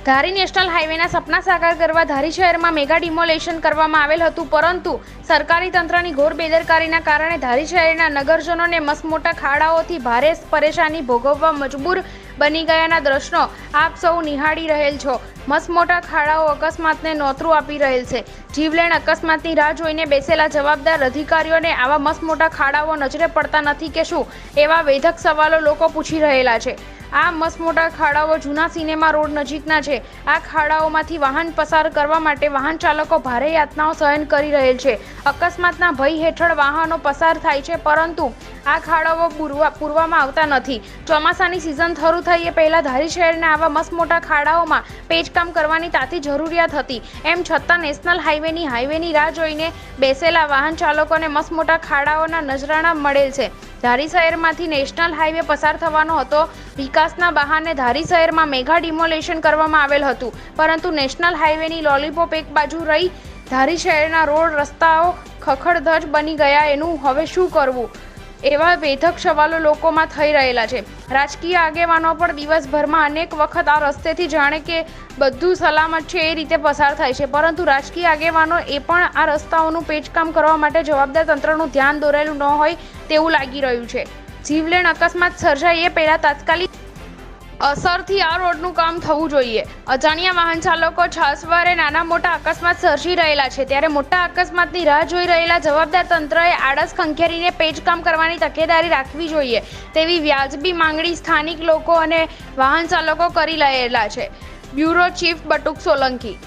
ધારી national હાઈવેના સપના સાકાર કરવા ધારી શહેરમાં મેગા ડિમોલેશન કરવામાં આવેલ હતું, પરંતુ સરકારી તંત્રની ઘોર બેદરકારીના કારણે ધારી શહેરના નગરજનોને મસમોટા ખાડાઓથી ભારે પરેશાની ભોગવવા મજબૂર બની ગયાના દ્રશ્યો આપ સૌ નિહાળી રહેલ છો। મસમોટા ખાડાઓ અકસ્માતને નોતરું આપી રહેલ છે। જીવલેણ અકસ્માતની રાહ જોઈને બેસેલા જવાબદાર અધિકારીઓને આવા મસમોટા ખાડાઓ નજરે પડતા નથી કે શું, એવા વેધક સવાલો લોકો પૂછી રહેલા છે। આ મસમોટા ખાડાઓ જૂના સિનેમા રોડ નજીકના છે। આ ખાડાઓમાંથી વાહન પસાર કરવા માટે વાહન ચાલકો ભારે યાતનાઓ સહન કરી રહેલ છે। અકસ્માતના ભય હેઠળ વાહનો પસાર થાય છે, પરંતુ આ ખાડાઓ પૂરવામાં આવતા નથી। ચોમાસાની સિઝન શરૂ થઈ એ પહેલાં ધારી શહેરના આવા મસમોટા ખાડાઓમાં પેચકામ કરવાની તાતી જરૂરિયાત હતી। એમ છતાં નેશનલ હાઈવેની રાહ જોઈને બેસેલા વાહન ચાલકોને મસમોટા ખાડાઓના નજરાણા મળેલ છે। ધારી શહેરમાંથી નેશનલ હાઈવે પસાર થવાનો હતો। વિકાસના બહાને ધારી શહેરમાં મેગા ડિમોલેશન કરવામાં આવેલ હતું, પરંતુ નેશનલ હાઈવેની લોલીપોપ એક બાજુ રહી ધારી શહેરના રોડ રસ્તાઓ ખખડધજ બની ગયા। એનું હવે શું કરવું, એવા વેધક સવાલો લોકોમાં થઈ રહેલા છે। રાજકીય આગેવાનો પણ દિવસભરમાં અનેક વખત આ રસ્તેથી જાણે કે બધું સલામત છે એ રીતે પસાર થાય છે, પરંતુ રાજકીય આગેવાનો એ પણ આ રસ્તાઓનું પેચકામ કરવા માટે જવાબદાર તંત્રનું ધ્યાન દોરેલું ન હોય તેવું લાગી રહ્યું છે। જીવલેણ અકસ્માત સર્જાય એ પહેલાં તાત્કાલિક અસરથી આ રોડનું કામ થવું જોઈએ। અજાણ્યા વાહન ચાલકો છાસવારે નાના મોટા અકસ્માત સર્જી રહેલા છે, ત્યારે મોટા અકસ્માતની રાહ જોઈ રહેલા જવાબદાર તંત્રએ આળસ ખંખેરીને પેચકામ કરવાની તકેદારી રાખવી જોઈએ તેવી વ્યાજબી માંગણી સ્થાનિક લોકો અને વાહન ચાલકો કરી રહેલા છે। Bureau chief Batuk Solanki.